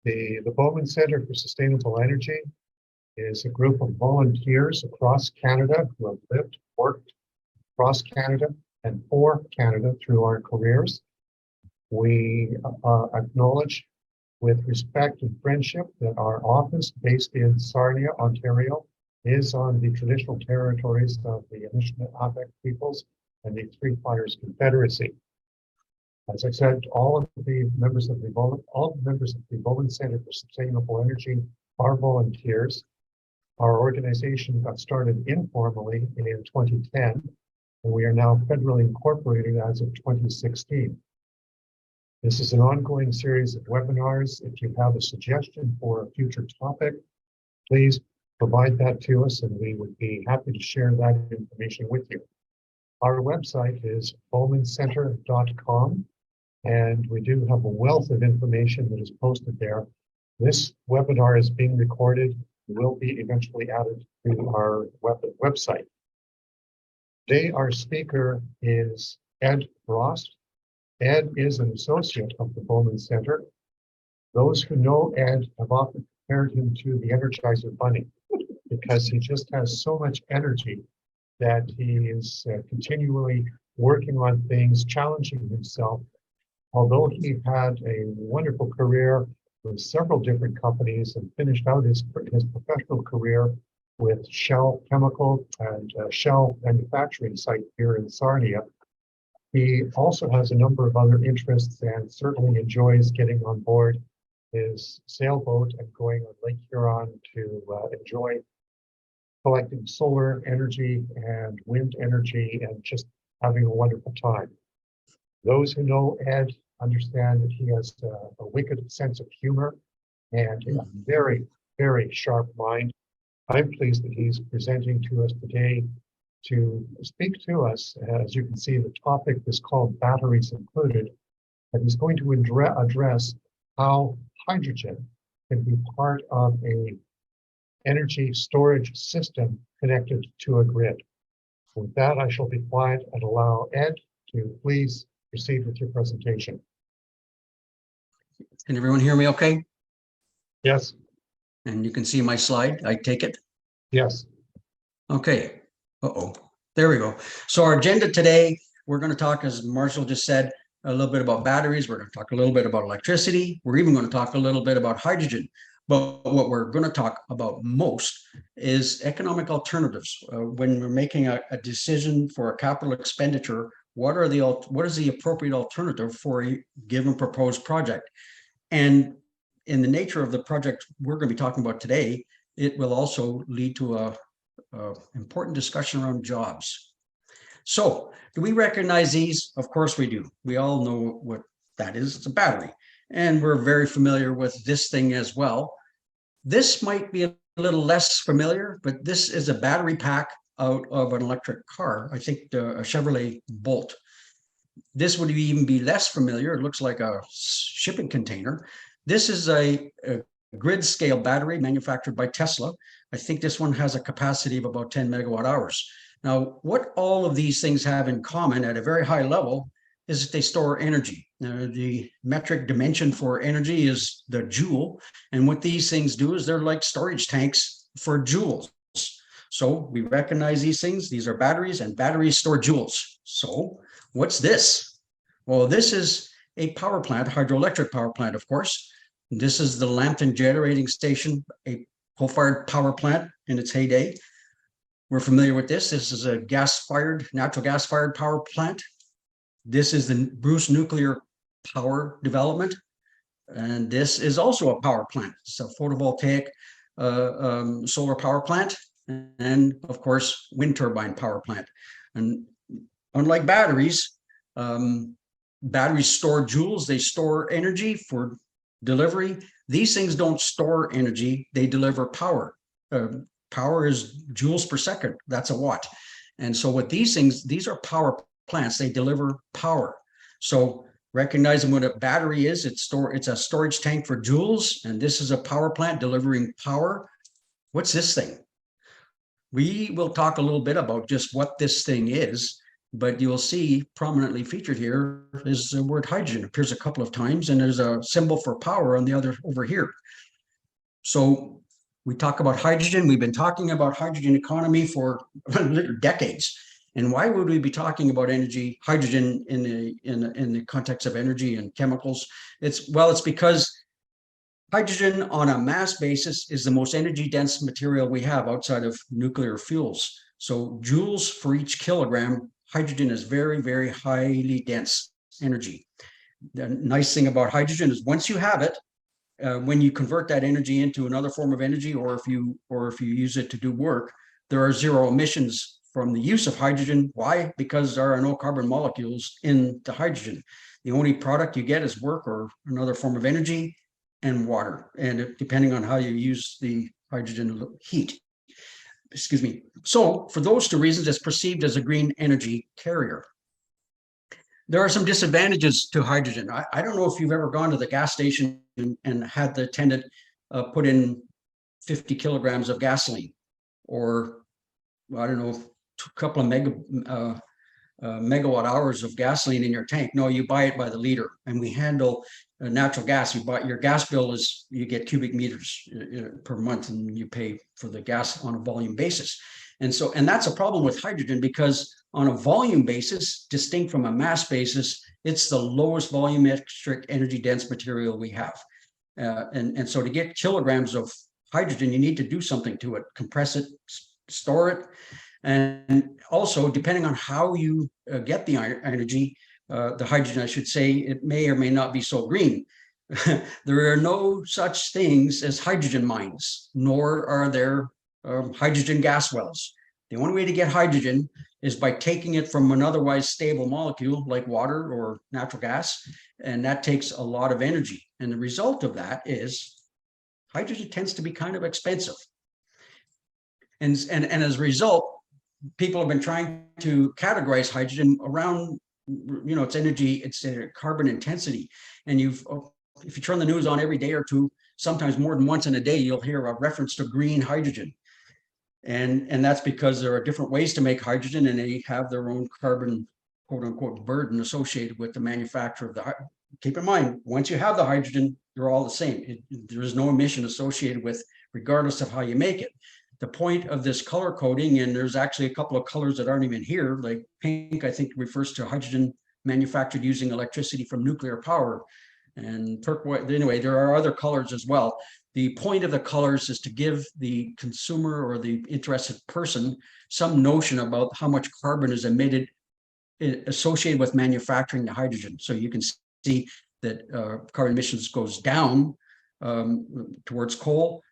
The Bowman Center for Sustainable Energy is a group of volunteers across Canada who have lived, worked across Canada and for Canada through our careers. We acknowledge with respect and friendship that our office based in Sarnia, Ontario, is on the traditional territories of the Anishinaabe peoples and the Three Fires Confederacy. As I said, all the members of the Bowman Center for Sustainable Energy are volunteers. Our organization got started informally in 2010, and we are now federally incorporated as of 2016. This is an ongoing series of webinars. If you have a suggestion for a future topic, please provide that to us, and we would be happy to share that information with you. Our website is bowmancenter.com, and we do have a wealth of information that is posted there. This webinar is being recorded and will be eventually added to our website. Today, our speaker is Ed Brost. Ed is an associate of the Bowman Center. Those who know Ed have often compared him to the Energizer Bunny because he just has so much energy that he is continually working on things, challenging himself. Although he had a wonderful career with several different companies and finished out his professional career with Shell Chemical and Shell manufacturing site here in Sarnia, he also has a number of other interests and certainly enjoys getting on board his sailboat and going on Lake Huron to enjoy collecting solar energy and wind energy and just having a wonderful time. Those who know Ed understand that he has a wicked sense of humor and a very, very sharp mind. I'm pleased that he's presenting to us today to speak to us. As you can see, the topic is called Batteries Included, and he's going to address how hydrogen can be part of a energy storage system connected to a grid. With that, I shall be quiet and allow Ed to please proceed with your presentation. Can everyone hear me okay? Yes. And you can see my slide, I take it? Yes. Okay. There we go. So our agenda today, we're going to talk, as Marshall just said, a little bit about batteries. We're going to talk a little bit about electricity. We're even going to talk a little bit about hydrogen. But what we're going to talk about most is economic alternatives. When we're making a decision for a capital expenditure, what is the appropriate alternative for a given proposed project? And in the nature of the project we're going to be talking about today, it will also lead to a important discussion around jobs. So, do we recognize these? Of course we do. We all know what that is. It's a battery. And we're very familiar with this thing as well. This might be a little less familiar, but this is a battery pack out of an electric car. I think a Chevrolet Bolt. This would even be less familiar. It looks like a shipping container. This is a grid scale battery manufactured by Tesla. I think this one has a capacity of about 10 megawatt hours. Now, what all of these things have in common at a very high level is that they store energy. The metric dimension for energy is the joule. And what these things do is they're like storage tanks for joules. So we recognize these things. These are batteries, and batteries store joules. So what's this? Well, this is a power plant, hydroelectric power plant, of course. This is the Lambton Generating Station, a coal-fired power plant in its heyday. We're familiar with this. This is a natural gas-fired power plant. This is the Bruce Nuclear Power Development. And this is also a power plant. It's a photovoltaic solar power plant. And of course, wind turbine power plant. And unlike batteries, batteries store joules. They store energy for delivery. These things don't store energy. They deliver power. Power is joules per second. That's a watt. And so with these things, these are power plants. They deliver power. So recognizing what a battery is, it's a storage tank for joules, and this is a power plant delivering power. What's this thing? We will talk a little bit about just what this thing is, but you'll see prominently featured here is the word hydrogen. It appears a couple of times, and there's a symbol for power on the other over here. So we talk about hydrogen. We've been talking about hydrogen economy for decades. And why would we be talking about hydrogen in the context of energy and chemicals? It's because hydrogen on a mass basis is the most energy dense material we have outside of nuclear fuels. So joules for each kilogram, hydrogen is very, very highly dense energy. The nice thing about hydrogen is once you have it, when you convert that energy into another form of energy, or if you use it to do work, there are zero emissions from the use of hydrogen. Why? Because there are no carbon molecules in the hydrogen. The only product you get is work or another form of energy and water, and depending on how you use the hydrogen heat. Excuse me. So for those two reasons, it's perceived as a green energy carrier. There are some disadvantages to hydrogen. I don't know if you've ever gone to the gas station and had the attendant put in 50 kilograms of gasoline, or I don't know, a couple of megawatt hours of gasoline in your tank. No, you buy it by the liter, and we handle natural gas. You buy your gas bill is you get cubic meters per month, and you pay for the gas on a volume basis. And that's a problem with hydrogen, because on a volume basis, distinct from a mass basis, it's the lowest volumetric energy dense material we have. And so to get kilograms of hydrogen, you need to do something to it, compress it, store it. And also, depending on how you get the energy, the hydrogen, I should say, it may or may not be so green. There are no such things as hydrogen mines, nor are there hydrogen gas wells. The only way to get hydrogen is by taking it from an otherwise stable molecule like water or natural gas, and that takes a lot of energy. And the result of that is hydrogen tends to be kind of expensive. And as a result, people have been trying to categorize hydrogen around, its energy, its carbon intensity. And if you turn the news on every day or two, sometimes more than once in a day, you'll hear a reference to green hydrogen. And that's because there are different ways to make hydrogen, and they have their own carbon, quote unquote, burden associated with the manufacture of the. Keep in mind, once you have the hydrogen, they're all the same. There is no emission associated with, regardless of how you make it. The point of this color coding, and there's actually a couple of colors that aren't even here, like pink, I think refers to hydrogen manufactured using electricity from nuclear power, and turquoise. Anyway, there are other colors as well. The point of the colors is to give the consumer or the interested person some notion about how much carbon is emitted associated with manufacturing the hydrogen. So you can see that carbon emissions goes down towards coal.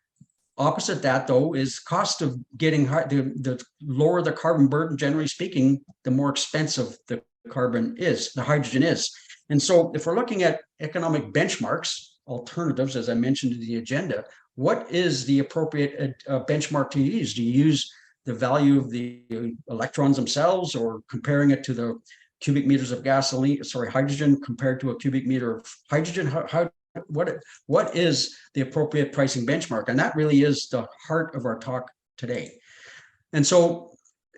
Opposite that, though, is cost of getting the lower the carbon burden, generally speaking, the more expensive the hydrogen is. And so if we're looking at economic benchmarks, alternatives, as I mentioned in the agenda, what is the appropriate benchmark to use? Do you use the value of the electrons themselves, or comparing it to the cubic meters of hydrogen compared to a cubic meter of hydrogen? What is the appropriate pricing benchmark? And that really is the heart of our talk today. And so,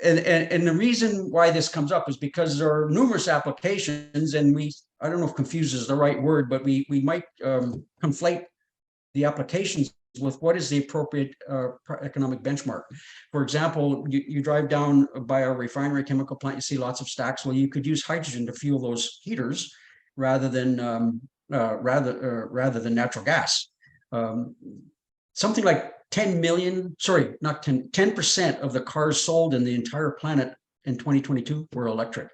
and the reason why this comes up is because there are numerous applications, and I don't know if confuse is the right word, but we might conflate the applications with what is the appropriate economic benchmark. For example, you drive down by a refinery chemical plant, you see lots of stacks. Well, you could use hydrogen to fuel those heaters rather than natural gas. Something like 10% of the cars sold in the entire planet in 2022 were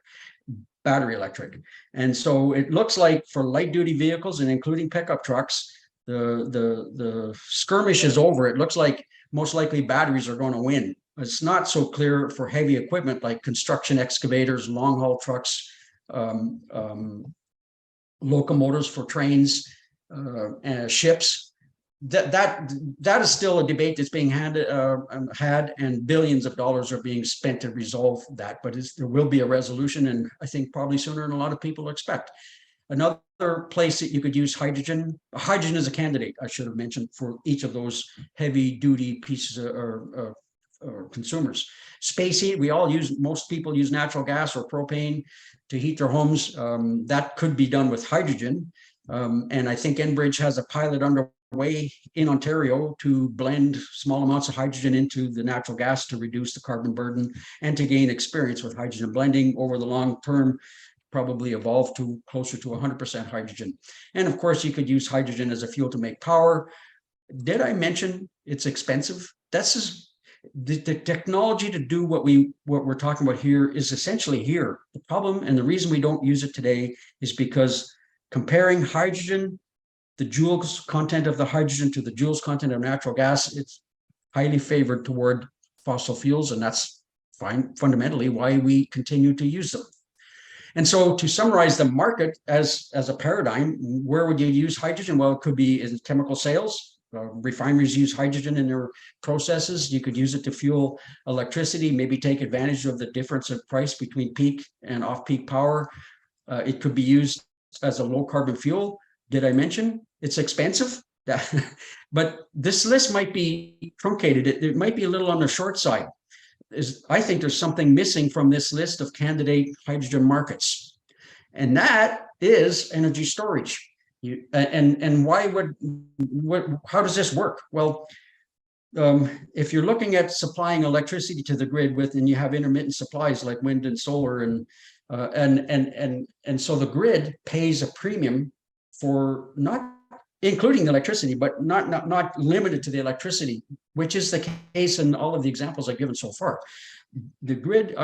battery electric. And so it looks like for light duty vehicles, and including pickup trucks, the skirmish is over. It looks like most likely batteries are going to win. It's not so clear for heavy equipment like construction excavators, long haul trucks, locomotives for trains, and ships. That is still a debate that's being had, and billions of dollars are being spent to resolve that. But there will be a resolution, and I think probably sooner than a lot of people expect. Another place that you could use hydrogen is a candidate, I should have mentioned, for each of those heavy duty pieces or consumers. Space heat, most people use natural gas or propane to heat their homes. That could be done with hydrogen. And I think Enbridge has a pilot underway in Ontario to blend small amounts of hydrogen into the natural gas to reduce the carbon burden and to gain experience with hydrogen blending over the long term, probably evolve to closer to 100% hydrogen. And of course, you could use hydrogen as a fuel to make power. Did I mention it's expensive? That's just, the technology to do what we're talking about here is essentially here. The problem and the reason we don't use it today is because comparing hydrogen, the joules content of the hydrogen to the joules content of natural gas, it's highly favored toward fossil fuels, and that's fine, fundamentally why we continue to use them. And so to summarize the market as a paradigm, where would you use hydrogen? Well, it could be in chemical sales. Refineries use hydrogen in their processes. You could use it to fuel electricity, maybe take advantage of the difference of price between peak and off-peak power. It could be used as a low carbon fuel. Did I mention it's expensive? But this list might be truncated. It might be a little on the short side. I think there's something missing from this list of candidate hydrogen markets, and that is energy storage. And how does this work? Well, if you're looking at supplying electricity to the grid and you have intermittent supplies like wind and solar, and so the grid pays a premium for not including the electricity, but not limited to the electricity, which is the case in all of the examples I've given so far. The grid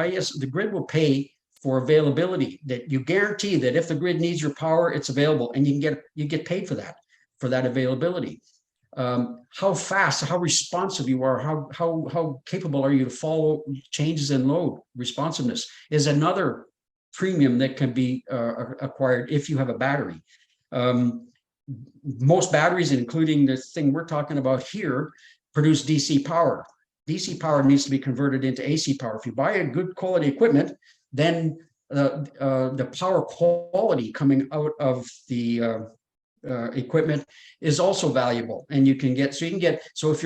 will pay for availability, that you guarantee that if the grid needs your power, it's available, and you get paid for that availability. How fast, how responsive you are, how capable are you to follow changes in load responsiveness is another premium that can be acquired if you have a battery. Most batteries, including the thing we're talking about here, produce DC power. DC power needs to be converted into AC power. If you buy a good quality equipment, then the power quality coming out of the equipment is also valuable, and you can get so if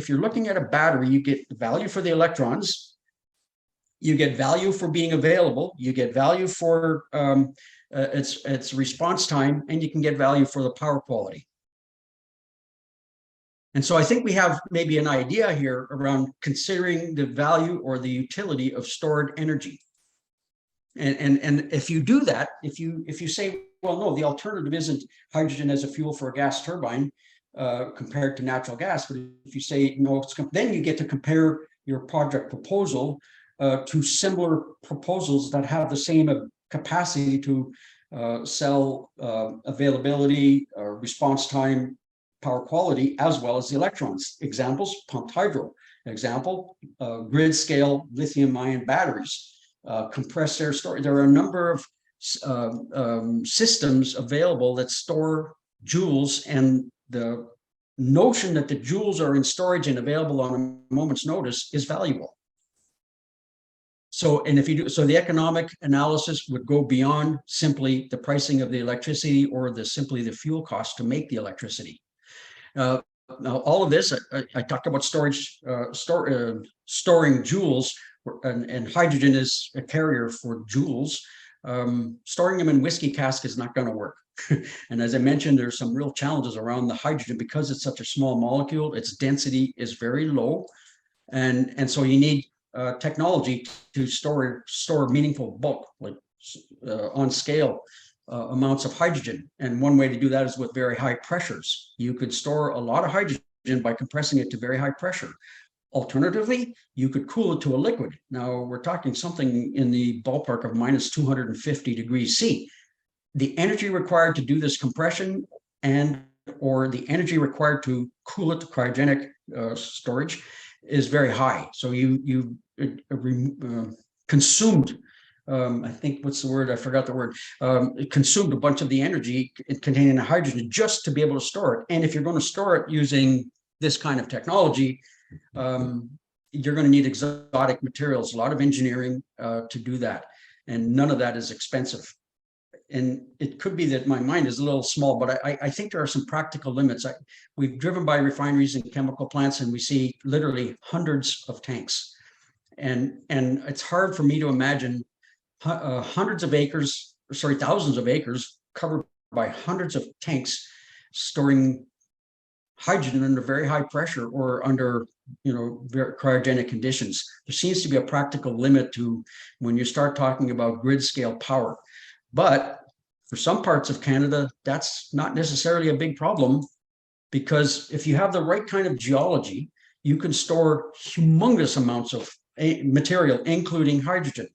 you're looking at a battery, you get value for the electrons, you get value for being available, you get value for its response time, and you can get value for the power quality. And so I think we have maybe an idea here around considering the value or the utility of stored energy. And if you do that, if you say, well, no, the alternative isn't hydrogen as a fuel for a gas turbine compared to natural gas, but if you say no, then you get to compare your project proposal to similar proposals that have the same capacity to sell availability, response time, power quality, as well as the electrons. Examples: pumped hydro. Example: grid scale lithium-ion batteries. Compressed air storage. There are a number of systems available that store joules, and the notion that the joules are in storage and available on a moment's notice is valuable. So, and if you do, so the economic analysis would go beyond simply the pricing of the electricity or simply the fuel cost to make the electricity. Now, all of this, I talked about storage, storing joules, and hydrogen is a carrier for joules. Storing them in whiskey cask is not going to work. And as I mentioned, there's some real challenges around the hydrogen because it's such a small molecule. Its density is very low, and so you need technology to store meaningful bulk, like on scale amounts of hydrogen. And one way to do that is with very high pressures. You could store a lot of hydrogen by compressing it to very high pressure. Alternatively, you could cool it to a liquid. Now we're talking something in the ballpark of minus 250 degrees C. The energy required to do this compression or the energy required to cool it to cryogenic storage is very high. So you consumed, I think, what's the word? I forgot the word. It consumed a bunch of the energy containing the hydrogen just to be able to store it. And if you're going to store it using this kind of technology, you're going to need exotic materials, a lot of engineering to do that. And none of that is expensive. and it could be that my mind is a little small, but I think there are some practical limits. We've driven by refineries and chemical plants, and we see literally hundreds of tanks. And it's hard for me to imagine hundreds of acres, sorry, thousands of acres covered by hundreds of tanks storing hydrogen under very high pressure or under, very cryogenic conditions. There seems to be a practical limit to when you start talking about grid scale power. But for some parts of Canada, that's not necessarily a big problem, because if you have the right kind of geology, you can store humongous amounts of material, including hydrogen.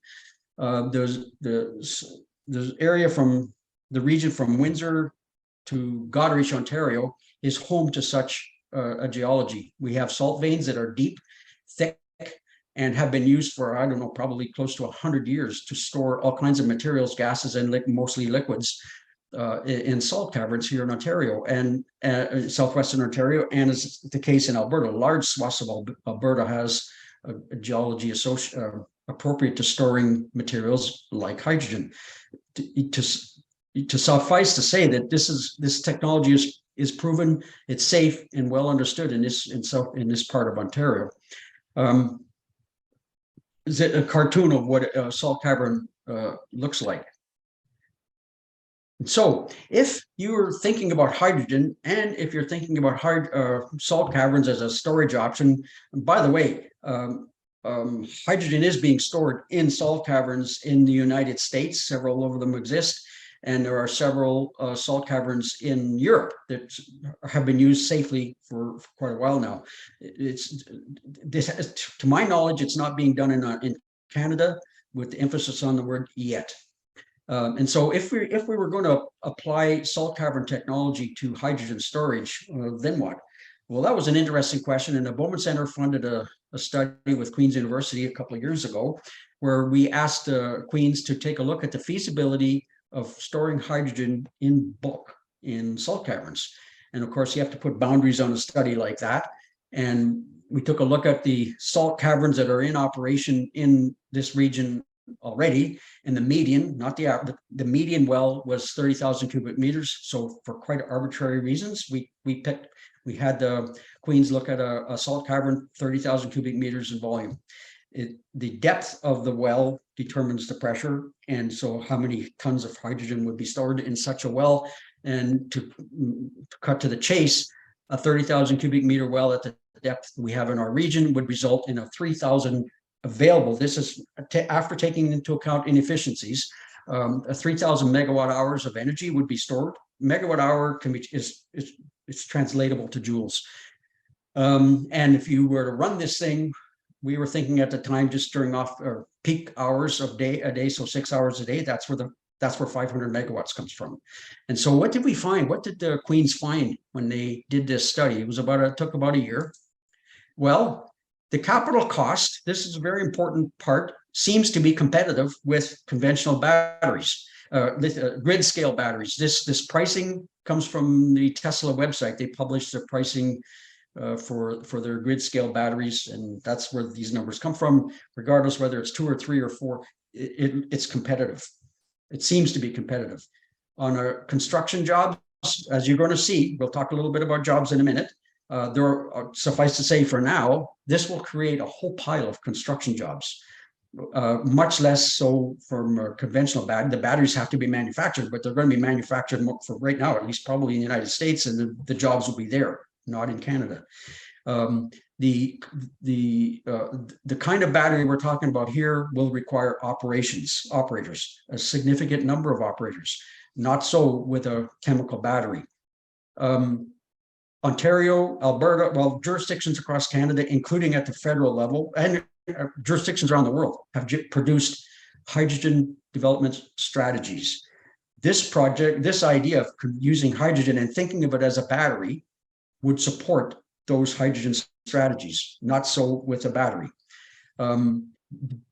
There's area from the region from Windsor to Goderich, Ontario, is home to such a geology. We have salt veins that are deep, thick, and have been used for, I don't know, probably close to 100 years to store all kinds of materials, gases, and mostly liquids in salt caverns here in Ontario and southwestern Ontario, and as the case in Alberta. Large swaths of Alberta has a geology appropriate to storing materials like hydrogen. To suffice to say that this technology is proven, it's safe and well understood in this part of Ontario. Is it a cartoon of what a salt cavern looks like? So if you're thinking about hydrogen, and if you're thinking about salt caverns as a storage option, and by the way, hydrogen is being stored in salt caverns in the United States. Several of them exist. And there are several salt caverns in Europe that have been used safely for quite a while now. To my knowledge, it's not being done in Canada, with the emphasis on the word yet. And so if we were going to apply salt cavern technology to hydrogen storage, then what? Well, that was an interesting question. And the Bowman Center funded a study with Queen's University a couple of years ago, where we asked Queen's to take a look at the feasibility of storing hydrogen in bulk in salt caverns. And of course, you have to put boundaries on a study like that. And we took a look at the salt caverns that are in operation in this region already, and the median, not the average, the median well was 30,000 cubic meters. So for quite arbitrary reasons, we had the Queen's look at a salt cavern, 30,000 cubic meters in volume. The depth of the well determines the pressure, and so how many tons of hydrogen would be stored in such a well. And to cut to the chase, a 30,000 cubic meter well at the depth we have in our region would result in a 3,000 available. This is after taking into account inefficiencies. A 3,000 megawatt hours of energy would be stored. Megawatt hour it's translatable to joules. And if you were to run this thing, we were thinking at the time, just during peak hours of a day, so 6 hours a day, that's where 500 megawatts comes from. And so what did we find? What did the Queens find when they did this study? It took about a year. Well, the capital cost, this is a very important part, seems to be competitive with conventional batteries, grid scale batteries. This pricing comes from the Tesla website. They publish the pricing for their grid scale batteries, and that's where these numbers come from. Regardless whether it's 2 or 3 or 4, it's competitive. It seems to be competitive. On our construction jobs, as you're going to see, we'll talk a little bit about jobs in a minute. Suffice to say, for now, this will create a whole pile of construction jobs. Much less so from conventional battery. The batteries have to be manufactured, but they're going to be manufactured for right now, at least probably in the United States, and the jobs will be there, not in Canada. The kind of battery we're talking about here will require operators, a significant number of operators. Not so with a chemical battery. Ontario, Alberta, well, jurisdictions across Canada, including at the federal level, and jurisdictions around the world, have produced hydrogen development strategies. This idea of using hydrogen and thinking of it as a battery would support those hydrogen strategies, not so with a battery.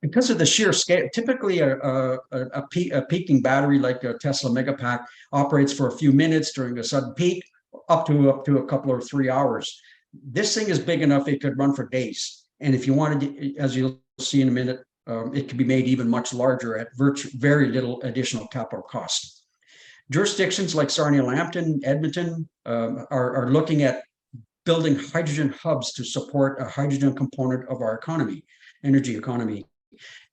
Because of the sheer scale, typically a peaking battery like a Tesla Megapack operates for a few minutes during a sudden peak, up to a couple or 3 hours. This thing is big enough it could run for days. And if you wanted, as you'll see in a minute, it could be made even much larger at very little additional capital cost. Jurisdictions like Sarnia-Lambton, Edmonton are looking at building hydrogen hubs to support a hydrogen component of our economy, energy economy.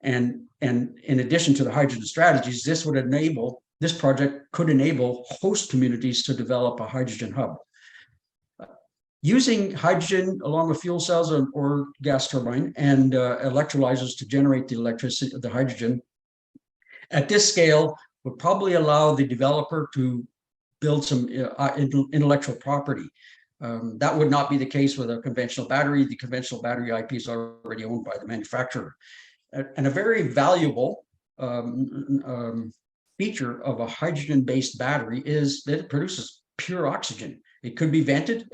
And in addition to the hydrogen strategies, this project could enable host communities to develop a hydrogen hub. Using hydrogen along with fuel cells or gas turbine and electrolyzers to generate the electricity, the hydrogen, at this scale would probably allow the developer to build some intellectual property. That would not be the case with a conventional battery. The conventional battery IP is already owned by the manufacturer. And a very valuable feature of a hydrogen-based battery is that it produces pure oxygen. It could be vented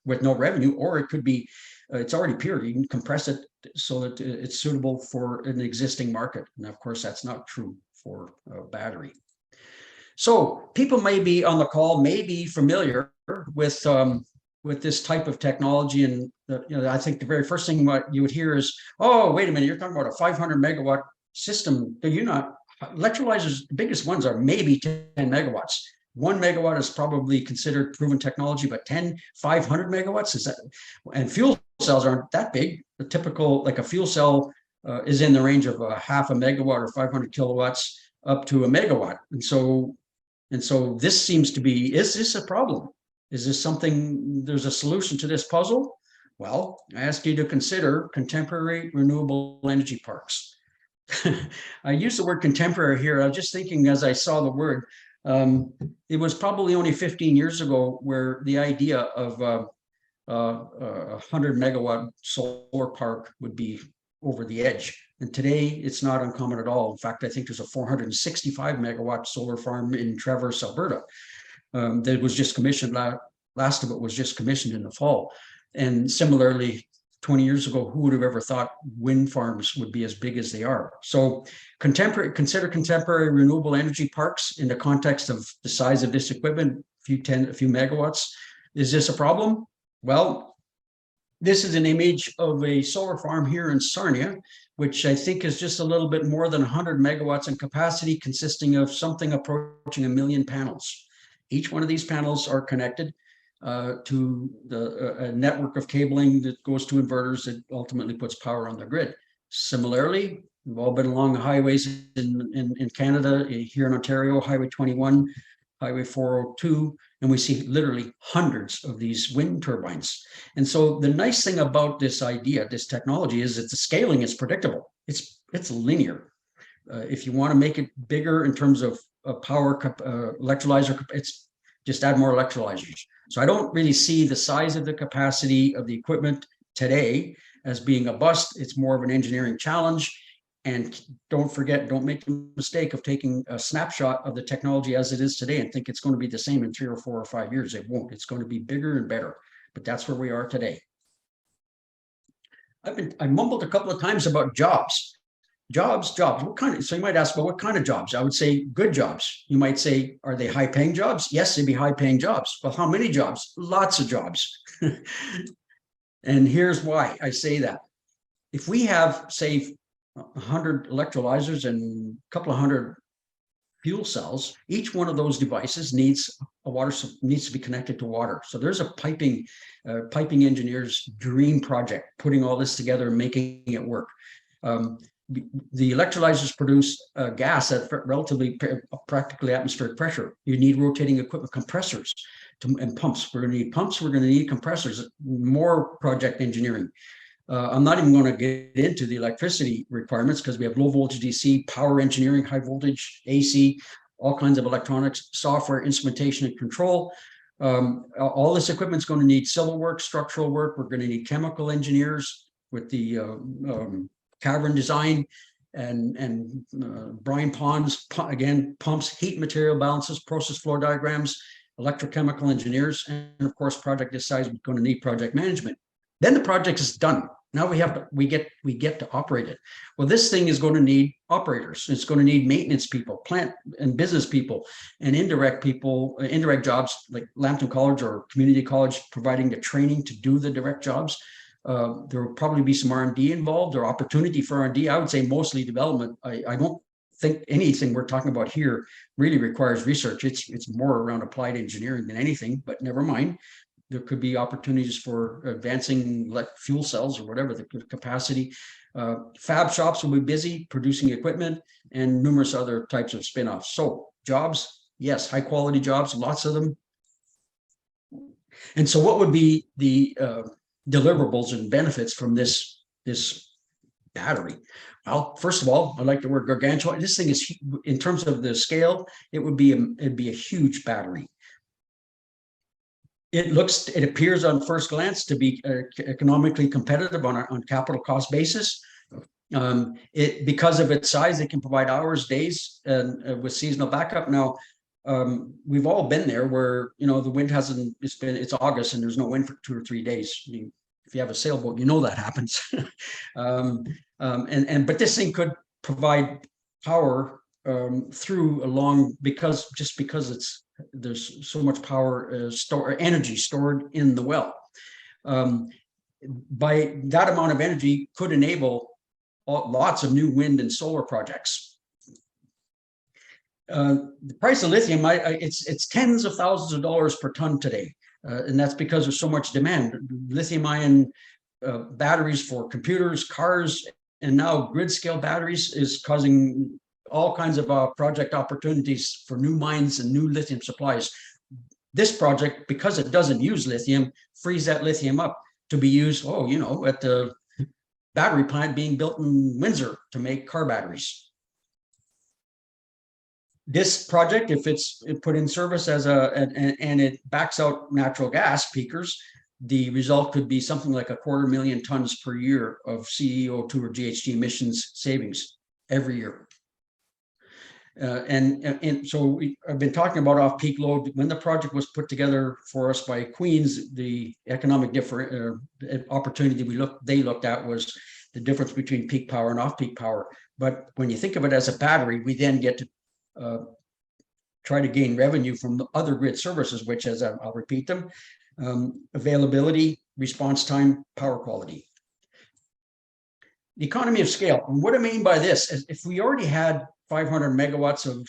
with no revenue, or it could be, it's already pure. You can compress it so that it's suitable for an existing market. And of course, that's not true for a battery. So people may be on the call, may be familiar with this type of technology. And I think the very first thing what you would hear is, oh, wait a minute, you're talking about a 500 megawatt system. Do you not? Electrolyzers, the biggest ones are maybe 10 megawatts. 1 megawatt is probably considered proven technology, but 500 megawatts is that? And fuel cells aren't that big. The typical, like a fuel cell is in the range of a half a megawatt or 500 kilowatts up to a megawatt. And so this seems to be, is this a problem? Is this something, there's a solution to this puzzle? Well, I ask you to consider contemporary renewable energy parks. I use the word contemporary here. I was just thinking as I saw the word, it was probably only 15 years ago where the idea of a 100 megawatt solar park would be over the edge. And today it's not uncommon at all. In fact, I think there's a 465 megawatt solar farm in Traverse, Alberta, that was just commissioned. Last of it was just commissioned in the fall. And similarly, 20 years ago, who would have ever thought wind farms would be as big as they are? So consider contemporary renewable energy parks in the context of the size of this equipment, a few megawatts. Is this a problem? Well, this is an image of a solar farm here in Sarnia, which I think is just a little bit more than 100 megawatts in capacity, consisting of something approaching 1 million panels. Each one of these panels are connected to a network of cabling that goes to inverters that ultimately puts power on the grid. Similarly, we've all been along the highways in Canada, here in Ontario, Highway 21, Highway 402, and we see literally hundreds of these wind turbines. And so the nice thing about this idea, this technology, is that the scaling is predictable. It's linear. If you want to make it bigger in terms of power electrolyzer, it's just add more electrolyzers. So I don't really see the size of the capacity of the equipment today as being a bust. It's more of an engineering challenge. And don't make the mistake of taking a snapshot of the technology as it is today and think it's going to be the same in 3 or 4 or 5 years. It won't. It's going to be bigger and better. But that's where we are today. I mumbled a couple of times about jobs. Jobs. What kind of? So you might ask, well, what kind of jobs? I would say good jobs. You might say, are they high-paying jobs? Yes, they'd be high-paying jobs. Well, how many jobs? Lots of jobs. And here's why I say that. If we have, say, 100 electrolyzers and a couple of hundred fuel cells, each one of those devices needs to be connected to water. So there's a piping engineer's dream project, putting all this together and making it work. The electrolyzers produce gas at relatively practically atmospheric pressure. You need rotating equipment, compressors, and pumps. We're going to need pumps. We're going to need compressors. More project engineering. I'm not even going to get into the electricity requirements because we have low voltage DC, power engineering, high voltage AC, all kinds of electronics, software, instrumentation, and control. All this equipment is going to need civil work, structural work. We're going to need chemical engineers with the cavern design and brine ponds, again, pumps, heat material balances, process flow diagrams, electrochemical engineers, and of course, project this size, we're going to need project management. Then the project is done. Now we get to operate it. Well, this thing is going to need operators. It's going to need maintenance people, plant and business people, and indirect people, indirect jobs like Lambton College or community college providing the training to do the direct jobs. There will probably be some R&D involved or opportunity for R&D. I would say mostly development. I don't think anything we're talking about here really requires research. It's more around applied engineering than anything, but never mind. There could be opportunities for advancing fuel cells or whatever the capacity. Fab shops will be busy producing equipment and numerous other types of spin-offs. So jobs, yes, high quality jobs, lots of them. And so what would be the deliverables and benefits from this battery? Well, first of all, I like the word gargantuan. This thing is, in terms of the scale, it'd be a huge battery. It appears on first glance to be economically competitive on capital cost basis. Because of its size, it can provide hours, days, and with seasonal backup. Now, we've all been there where, you know, the wind hasn't, it's August and there's no wind for 2 or 3 days. If you have a sailboat, you know that happens. But this thing could provide power through a long, because there's so much power energy stored in the well. By that amount of energy could enable lots of new wind and solar projects. The price of lithium, it's tens of thousands of dollars per ton today, and that's because there's so much demand. Lithium-ion batteries for computers, cars, and now grid-scale batteries is causing all kinds of project opportunities for new mines and new lithium supplies. This project, because it doesn't use lithium, frees that lithium up to be used, at the battery plant being built in Windsor to make car batteries. This project, if it's put in service and it backs out natural gas peakers, the result could be something like 250,000 tons per year of CO2 or GHG emissions savings every year. So I've been talking about off-peak load. When the project was put together for us by Queens, the economic opportunity they looked at was the difference between peak power and off-peak power. But when you think of it as a battery, we then get to try to gain revenue from the other grid services, which, as I'll repeat them, availability, response time, power quality. The economy of scale. And what I mean by this is, if we already had 500 megawatts of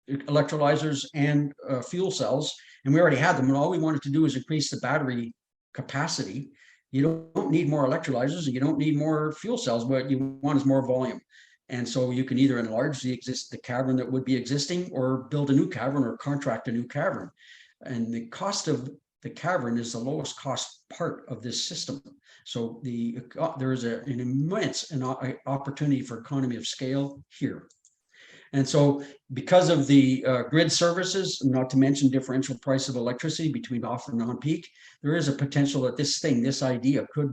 electrolyzers and fuel cells, and we already had them, and all we wanted to do is increase the battery capacity, you don't need more electrolyzers and you don't need more fuel cells. What you want is more volume. And so you can either enlarge the cavern that would be existing, or build a new cavern, or contract a new cavern. And the cost of the cavern is the lowest cost part of this system. So there is an immense opportunity for economy of scale here. And so because of the grid services, not to mention differential price of electricity between off and on-peak, there is a potential that this idea could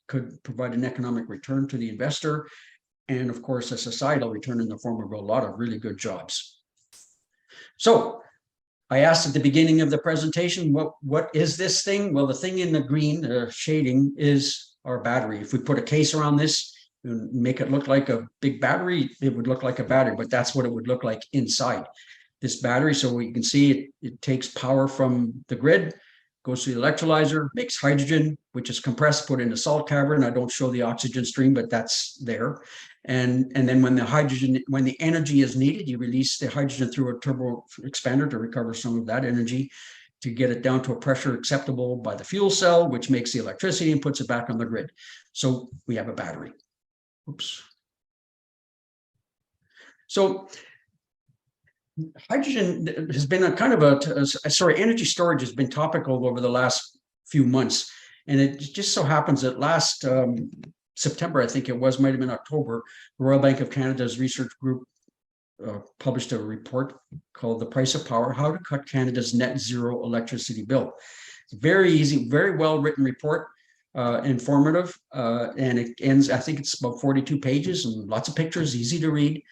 could provide an economic return to the investor, and of course a societal return in the form of a lot of really good jobs. So I asked at the beginning of the presentation, what is this thing? Well, the thing in the green shading is our battery. If we put a case around this and make it look like a big battery, it would look like a battery, but that's what it would look like inside this battery. So you can see it takes power from the grid, goes to the electrolyzer, makes hydrogen, which is compressed, put in a salt cavern. I don't show the oxygen stream, but that's there. And then when the energy is needed, you release the hydrogen through a turbo expander to recover some of that energy, to get it down to a pressure acceptable by the fuel cell, which makes the electricity and puts it back on the grid. So we have a battery. Oops. So hydrogen has been a kind of energy storage has been topical over the last few months. And it just so happens that last September, I think it was, might have been October, the Royal Bank of Canada's research group published a report called The Price of Power: How to Cut Canada's Net Zero Electricity Bill. It's very easy, very well written report, informative, and it ends, I think it's about 42 pages and lots of pictures, easy to read.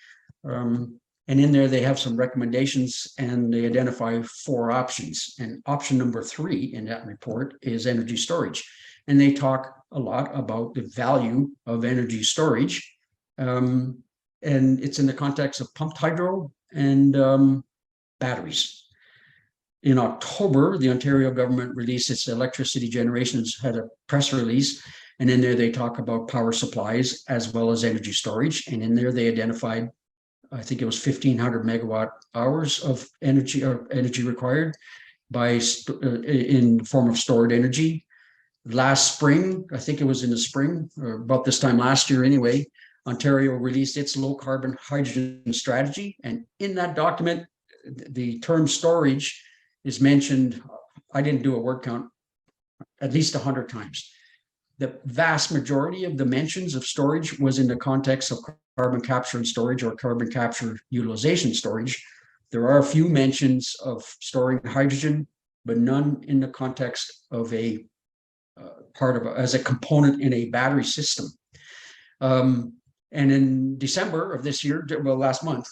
And in there, they have some recommendations, and they identify 4 options. And option number 3 in that report is energy storage. And they talk a lot about the value of energy storage. And it's in the context of pumped hydro and batteries. In October, the Ontario government released its electricity generations, had a press release. And in there, they talk about power supplies as well as energy storage. And in there, they identified I think it was 1,500 megawatt hours of energy or energy required in the form of stored energy. Last spring, I think it was in the spring, or about this time last year anyway, Ontario released its low carbon hydrogen strategy. And in that document, the term storage is mentioned. I didn't do a word count, at least 100 times. The vast majority of the mentions of storage was in the context of carbon capture and storage, or carbon capture utilization storage. There are a few mentions of storing hydrogen, but none in the context of a as a component in a battery system. And in December of this year, well, last month,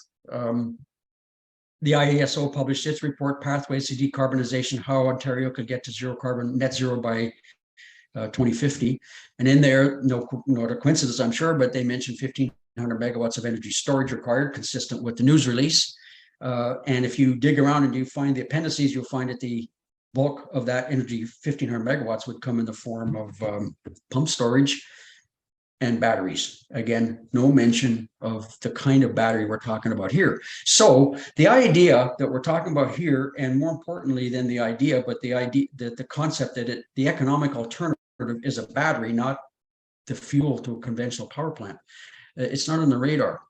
the IESO published its report, Pathways to Decarbonization, How Ontario Could Get to Zero Carbon, Net Zero by 2050. And in there, no coincidence, I'm sure, but they mentioned 1,500 megawatts of energy storage required, consistent with the news release. And if you dig around and you find the appendices, you'll find that the bulk of that energy, 1,500 megawatts, would come in the form of pump storage and batteries. Again, no mention of the kind of battery we're talking about here. So the idea that we're talking about here, and more importantly than the idea, but the idea that the concept that the economic alternative is a battery, not the fuel to a conventional power plant, it's not on the radar.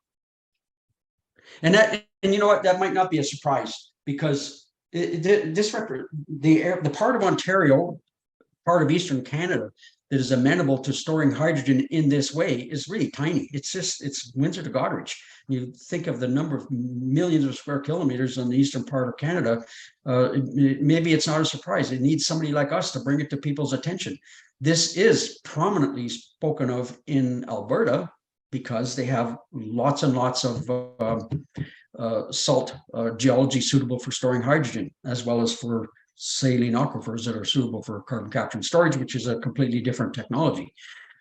And you know what, that might not be a surprise, because the part of Ontario, part of Eastern Canada, that is amenable to storing hydrogen in this way is really tiny. It's Windsor to Goderich. You think of the number of millions of square kilometers on the eastern part of Canada, maybe it's not a surprise. It needs somebody like us to bring it to people's attention. This is prominently spoken of in Alberta because they have lots and lots of salt geology suitable for storing hydrogen, as well as for saline aquifers that are suitable for carbon capture and storage, which is a completely different technology.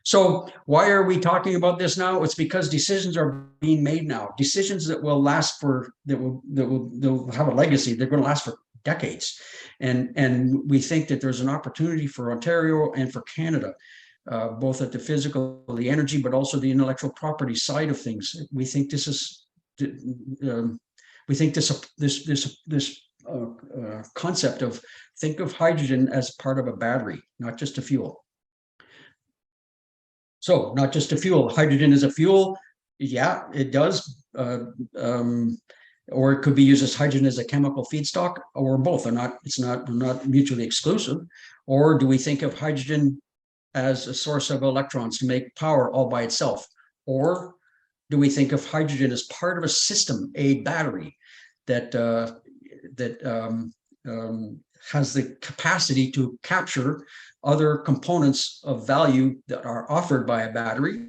So why are we talking about this now? It's because decisions are being made now. Decisions that will last for, they'll have a legacy. They're going to last for decades. And we think that there's an opportunity for Ontario and for Canada, both at the physical, the energy, but also the intellectual property side of things. We think this is, this concept of think of hydrogen as part of a battery, not just a fuel. So not just a fuel, hydrogen is a fuel. Yeah, it does. Or it could be used as hydrogen as a chemical feedstock, or both. It's not mutually exclusive. Or do we think of hydrogen as a source of electrons to make power all by itself? Or do we think of hydrogen as part of a system, a battery that has the capacity to capture other components of value that are offered by a battery,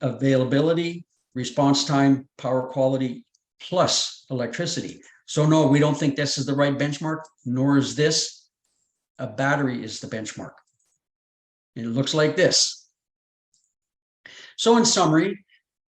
availability, response time, power quality, plus electricity. So no, we don't think this is the right benchmark, nor is this. A battery is the benchmark. And it looks like this. So in summary,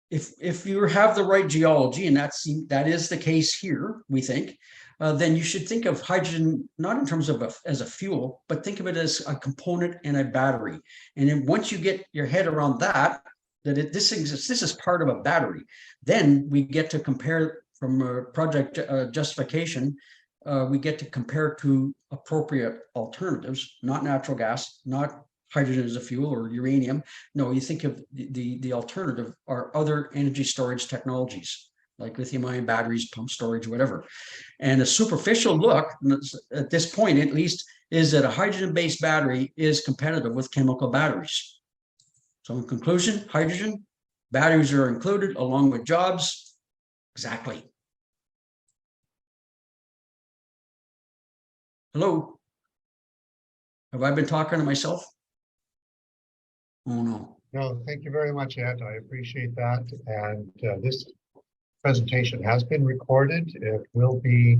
if you have the right geology, and that is the case here, we think, then you should think of hydrogen not in terms of as a fuel, but think of it as a component in a battery. And then once you get your head around that this exists, this is part of a battery, then we get to compare from a project justification. We get to compare to appropriate alternatives, not natural gas, not hydrogen as a fuel or uranium. No, you think of the alternative are other energy storage technologies like lithium-ion batteries, pump storage, whatever. And a superficial look at this point, at least, is that a hydrogen-based battery is competitive with chemical batteries. So in conclusion, hydrogen, batteries are included along with jobs. Exactly. Hello? Have I been talking to myself? Oh, no. No, thank you very much, Ed. I appreciate that. And this presentation has been recorded. It will be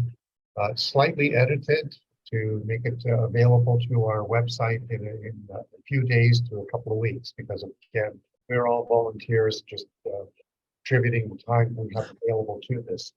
slightly edited to make it available to our website in a few days to a couple of weeks, because again, we're all volunteers just contributing the time we have available to this.